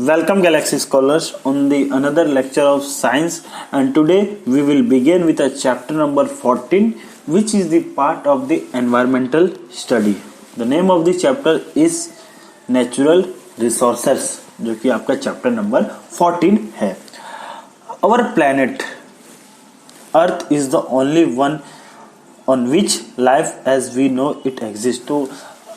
Welcome Galaxy Scholars on the another lecture of science, and today we will begin with a chapter number 14 which is the part of the environmental study. The name of the chapter is Natural Resources जो कि आपका chapter number 14 है. Our planet Earth is the only one on which life as we know it exists. तो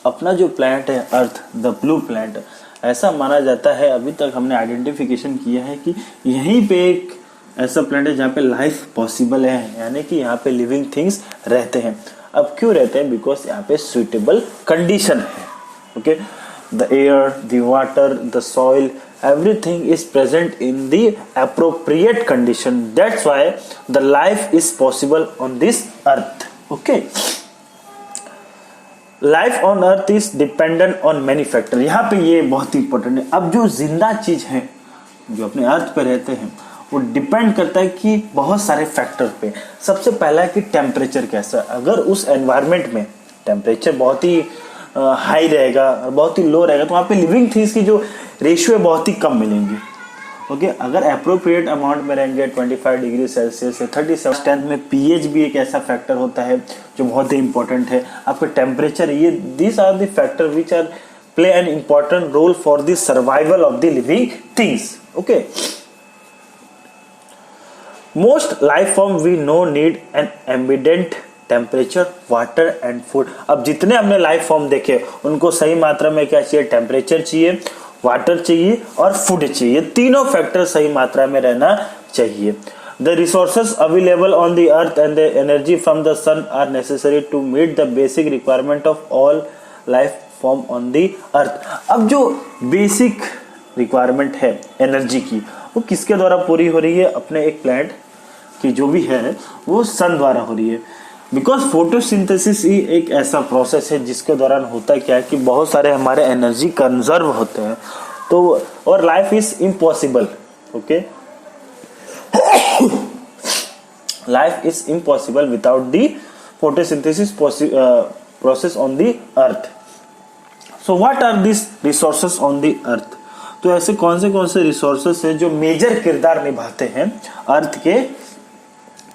अपना जो planet है अर्थ, the blue planet, ऐसा माना जाता है, अभी तक हमने आइडेंटिफिकेशन किया है कि यहीं पे एक ऐसा प्लैनेट है जहाँ पे लाइफ पॉसिबल है, यानी कि यहाँ पे लिविंग थिंग्स रहते हैं. अब क्यों रहते हैं? बिकॉज यहाँ पे सुइटेबल कंडीशन है. Okay, the air, the water, the soil, everything is present in the appropriate condition. That's why the life is possible on this earth. Okay, life on earth is dependent on many factor. यहाँ पे ये बहुत important है. अब जो जिंदा चीज है जो अपने अर्थ पे रहते हैं वो डिपेंड करता है कि बहुत सारे फैक्टर पे. सबसे पहला है कि टेम्परेचर कैसा है. अगर उस एनवायरमेंट में टेम्परेचर बहुत ही हाई रहेगा और बहुत ही लो रहेगा तो वहाँ पे लिविंग थिंग्स की जो रेशियो है बहुत ही कम मिलेंगी. ओके, अगर अप्रोप्रिएट अमाउंट में रहेंगे 25 डिग्री सेल्सियस से 37 में पीएच भी एक ऐसा फैक्टर होता है जो बहुत ही इंपॉर्टेंट है. आपका टेम्परेचर, ये this are the factor which are play an important role for the survival of the living things. Okay, most life form we know need an ambient temperature, water and food. अब जितने हमने life form देखे उनको सही मात्रा में क्या चाहिए? टेम्परेचर चाहिए, वाटर चाहिए और फूड चाहिए. तीनों फैक्टर सही मात्रा में रहना चाहिए. The resources available on the earth and the energy from the sun are necessary to meet the basic requirement of all life form on the earth. अब जो बेसिक रिक्वायरमेंट है एनर्जी की, वो किसके द्वारा पूरी हो रही है? अपने एक प्लैनेट की जो भी है वो सन द्वारा हो रही है. बिकॉज फोटोसिंथेसिस ही एक ऐसा प्रोसेस है जिसके दौरान होता क्या है कि बहुत सारे हमारे एनर्जी कंजर्व होते हैं. तो और life is impossible. Okay, life is impossible without the photosynthesis process on the earth. So what are this resources on the earth? तो ऐसे कौन से रिसोर्सेस है जो मेजर किरदार निभाते हैं अर्थ के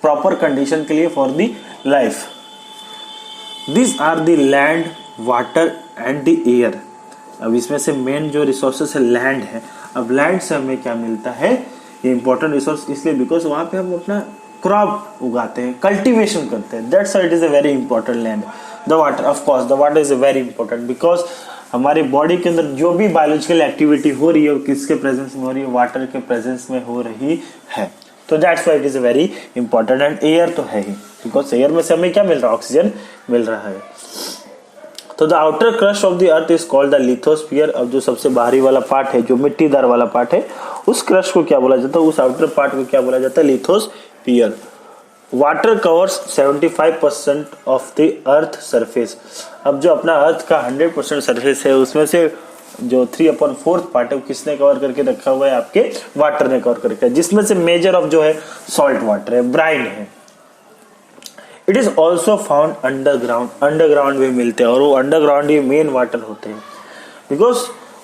प्रॉपर कंडीशन के लिए for the life? This are the land, water and the air. अब इसमें से मेन जो रिसोर्सेस है लैंड है. अब लैंड से हमें क्या मिलता है? ये इंपॉर्टेंट रिसोर्स इसलिए बिकॉज वहां पे हम अपना क्रॉप उगाते हैं, कल्टीवेशन करते हैं. That's why it is a very important land. The water, of course the water is a very important because हमारी बॉडी के अंदर जो भी बायोलॉजिकल एक्टिविटी हो रही है वो किसके प्रेजेंस में हो रही है? वाटर के प्रेजेंस में हो रही है. तो that's why it is very important. And air तो है ही, बिकॉज एयर में से हमें क्या मिल रहा है? ऑक्सीजन मिल रहा है. तो the outer crust of the earth is called the lithosphere. अब जो सबसे बाहरी वाला पार्ट है, जो मिट्टीदार वाला पार्ट है, उस क्रस्ट को क्या बोला जाता है? उस आउटर पार्ट को क्या बोला जाता है? Lithosphere. Water covers 75% of the earth surface. अब जो अपना अर्थ का 100% सरफेस है उसमें से जो 3/4 पार्ट है वो किसने कवर करके रखा हुआ है? आपके वाटर ने कवर करके रखा है, जिसमें से मेजर ऑफ जो है सॉल्ट वाटर है, ब्राइन है. It is also found underground. Underground भी मिलते हैं और वो अंडरग्राउंड ही मेन वाटर होते हैं बिकॉज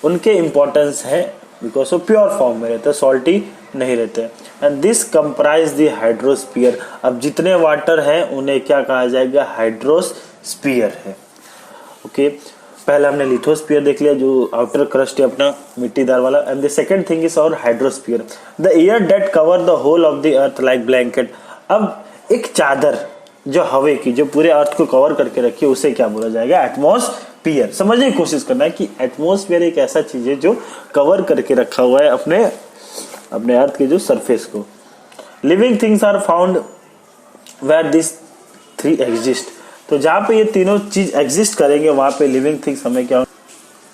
उनके इंपॉर्टेंस है, बिकॉज वो प्योर फॉर्म में रहते हैं, सॉल्टी नहीं रहते. And this comprise the hydrosphere. अब जितने वाटर हैं उन्हें क्या कहा जाएगा? हाइड्रोस्फीयर है. ओके, पहले हमने लिथोस्फीयर देख लिया जो आउटर क्रस्ट है अपना मिट्टीदार वाला. And the second thing is और hydrosphere, the air that cover the whole of the earth like blanket. अब एक चादर जो हवा की जो पूरे अर्थ को कवर करके रखी है उसे क्या बोला जाएगा? एटमॉस्फेयर. समझने की कोशिश करना है कि एटमॉस्फेयर एक ऐसा चीज है जो कवर करके रखा हुआ है अपने अर्थ के जो सरफेस को. Living things are found where this 3 exist. तो जहां पे ये तीनों चीज एग्जिस्ट करेंगे वहां पे लिविंग थिंग्स हमें क्या,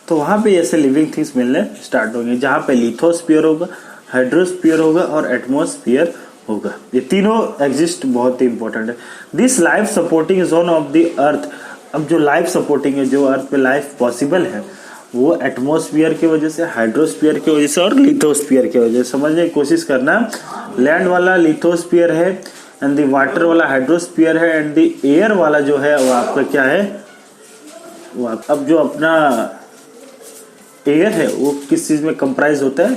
तो वहां पे ऐसे लिविंग थिंग्स मिलने स्टार्ट होंगे जहां पे लिथोस्फीयर होगा, हाइड्रोस्फीयर होगा और एटमॉस्फेयर होगा. ये तीनों एग्जिस्ट बहुत ही इंपॉर्टेंट है. This life supporting zone of the earth. अब जो लाइफ सपोर्टिंग है, जो अर्थ पे लाइफ पॉसिबल है, वो एटमॉस्फेयर की वजह से, हाइड्रोस्फीयर की वजह से और लिथोस्फीयर की वजह से. समझने की कोशिश करना, लैंड वाला लिथोस्फीयर है एंड द वाटर वाला हाइड्रोस्फीयर है एंड द एयर वाला जो है वो आपका क्या है? वो अब जो अपना एयर है वो किस चीज में कंप्राइज होता है,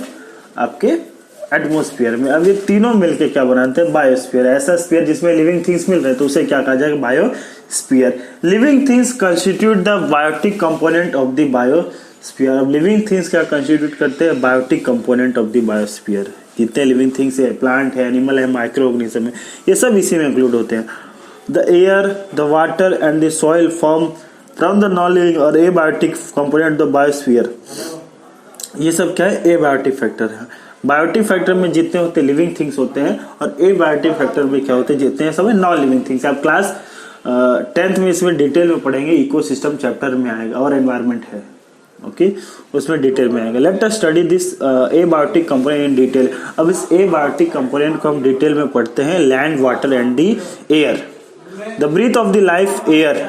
आपके एटमोस्फियर में। अब ये तीनों मिलके क्या बनाते हैं, बायोस्फीयर। ऐसा स्फीयर जिसमें लिविंग थिंग्स मिल रहे हैं तो उसे क्या कहा जाएगा, biosphere. Living things constitute the biotic component of the biosphere. अब लिविंग थिंग्स क्या कंस्टिट्यूट करते हैं, biotic component of the biosphere. जितने लिविंग थिंग्स है, प्लांट है, एनिमल है, माइक्रो ऑर्गेनिज्म है, ये सब इसी में इंक्लूड होते हैं। The air, the water and the soil form from the non living और एबायोटिक कंपोनेंट द बायोस्फीयर। ये सब क्या है, एबायोटिक फैक्टर है। बायोटिक फैक्टर में जितने होते हैं लिविंग थिंग्स होते हैं, और एबायोटिक फैक्टर में क्या होते हैं, जितने हैं सब नॉन लिविंग थिंग्स। आप क्लास 10th में इसमें डिटेल में पढ़ेंगे, इकोसिस्टम चैप्टर में आएगा और एनवायरनमेंट है, ओके, उसमें डिटेल में आएगा। Let us study this abiotic component in detail. अब इस एबायोटिक कंपोनेंट को हम डिटेल में पढ़ते हैं। Land, water and the air. The breath of the life air.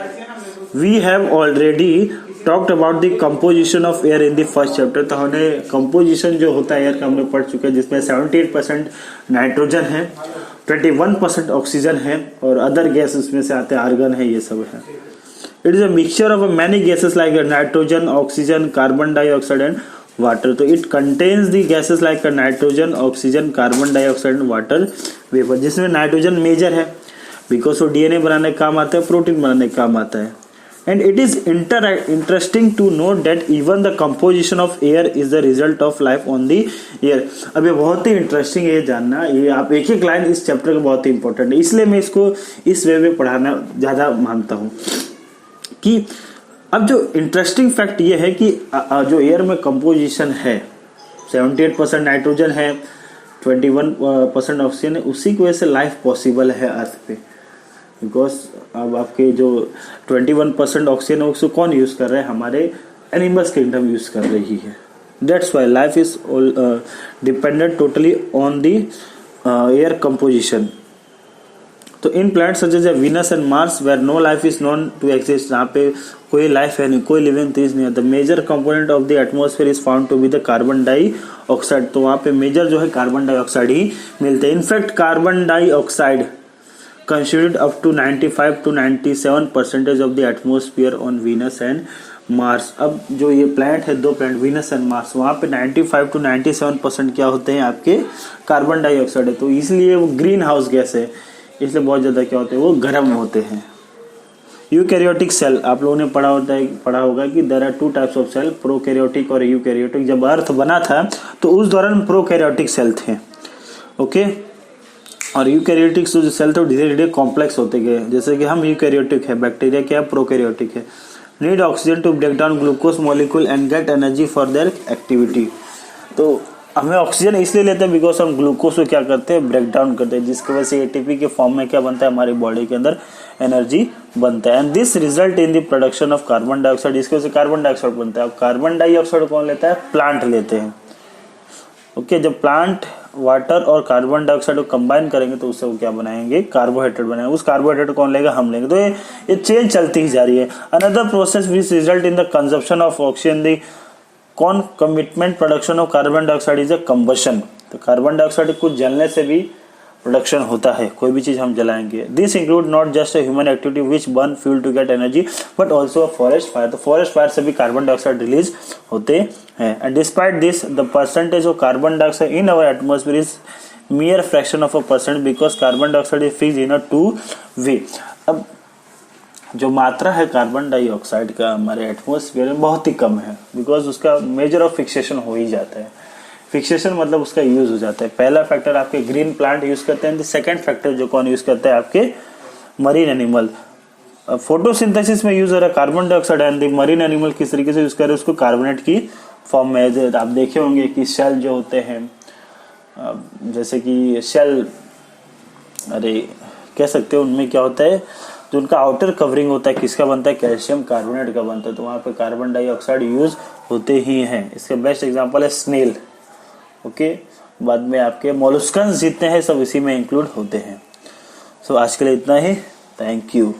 We have already talked about the composition of air in the first chapter. तो हमने composition जो होता है एयर का हमने पढ़ चुके हैं, जिसमें 78% नाइट्रोजन है, 21% ऑक्सीजन है, और अदर गैस उसमें से आते हैं, आर्गन है, ये सब है। It is a mixture of many gases like nitrogen, oxygen, carbon dioxide and water. तो it contains the gases like nitrogen, oxygen, carbon dioxide and water vapour, जिसमें नाइट्रोजन मेजर है बिकॉज वो डीएनए बनाने का काम आता है, प्रोटीन बनाने का काम आता है। And it is interesting to note that even the composition of air is the result of life on the air। अब ये बहुत ही इंटरेस्टिंग है जानना, ये आप एक एक लाइन इस चैप्टर का बहुत ही इंपॉर्टेंट है, इसलिए मैं इसको इस वे में पढ़ाना ज़्यादा मानता हूँ। कि अब जो इंटरेस्टिंग फैक्ट ये है कि जो एयर में कंपोजिशन है, 78% नाइट्रोजन है, 21% ऑक्सीजन है, उसी की वजह से लाइफ पॉसिबल है अर्थ पे। बिकॉज अब आपके जो 21% ऑक्सीजन है उसको कौन यूज कर रहा है, हमारे एनिमल्स किंगडम यूज कर रही है। That's why life is dependent totally on the air composition. तो in planets such as Venus and Mars where no life is known to exist, जहाँ पे कोई लाइफ है नहीं, कोई लिविंग थिंग्स नहीं है। The major component of the atmosphere is found to be the carbon dioxide. तो वहाँ पे मेजर जो है कार्बन डाइऑक्साइड ही मिलते हैं। In fact carbon dioxide constitute up to 95 to 97% of the atmosphere on Venus and Mars। अब जो ये प्लैनेट है, दो प्लैनेट वीनस एंड मार्स, वहाँ पे 95 to 97% क्या होते हैं, आपके कार्बन डाइऑक्साइड है। तो इसलिए वो ग्रीन हाउस गैस है, इसलिए बहुत ज़्यादा क्या होते हैं, वो गर्म होते हैं। यूकैरियोटिक सेल, आप लोगों ने पढ़ा होगा कि there are 2 types of cell, prokaryotic और यूकैरियोटिक। जब अर्थ बना था तो उस दौरान प्रोकैरियोटिक सेल थे, ओके। और यूकैरियोटिक जो सेल थे धीरे धीरे कॉम्प्लेक्स होते गए, जैसे कि हम यूकैरियोटिक है, बैक्टीरिया क्या है, प्रोकैरियोटिक है। Need oxygen to break down glucose molecule and get energy for their activity. तो हमें ऑक्सीजन इसलिए लेते हैं बिकॉज हम ग्लूकोज को क्या करते हैं, ब्रेक डाउन करते हैं, जिसकी वजह से एटीपी के फॉर्म में क्या बनता है, हमारी बॉडी के अंदर एनर्जी बनता है। And this result in the production of carbon dioxide, इसकी वजह से कार्बन डाइऑक्साइड बनता है। अब कार्बन डाइऑक्साइड कौन लेता है, प्लांट लेते हैं, ओके। जब प्लांट वाटर और कार्बन डाइऑक्साइड को कंबाइन करेंगे तो उससे वो क्या बनाएंगे, कार्बोहाइड्रेट बनाएंगे। उस कार्बोहाइड्रेट कौन लेगा, हम लेंगे। तो ये चेंज चलती ही जा रही है। Another process which result in the consumption of oxygen, the concomitment production of carbon dioxide is a combustion. तो कार्बन डाइऑक्साइड कुछ जलने से भी प्रोडक्शन होता है, कोई भी चीज हम जलाएंगे। This include not just a human activity which burn fuel to get energy but also a forest fire. तो फॉरेस्ट फायर से भी कार्बन डाइऑक्साइड रिलीज होते हैं। And despite this the percentage of carbon dioxide in our atmosphere is mere fraction of a percent because carbon dioxide is fixed in a two way। अब जो मात्रा है carbon dioxide का हमारे atmosphere में बहुत ही कम है, बिकॉज उसका मेजर ऑफ फिक्सेशन हो ही जाता है। फिक्सेशन मतलब उसका यूज हो जाता है। पहला फैक्टर आपके ग्रीन प्लांट यूज करते हैं, सेकंड फैक्टर जो कौन यूज करता है, आपके मरीन एनिमल। फोटोसिंथेसिस में यूज हो रहा है carbon dioxide and marine animal किस तरीके से यूज कर रहे हैं उसको कार्बोनेट की फॉर्म में। आप देखे होंगे कि शेल जो होते हैं, जैसे कि शेल, अरे कह सकते हो, उनमें क्या होता है, जो उनका आउटर कवरिंग होता है किसका बनता है, कैल्शियम कार्बोनेट का बनता है। तो वहाँ पे कार्बन डाइऑक्साइड यूज होते ही हैं। इसका बेस्ट एग्जांपल है स्नेल, ओके। बाद में आपके मोलस्कन्स जितने हैं सब इसी में इंक्लूड होते हैं। सो आज के लिए इतना ही, थैंक यू।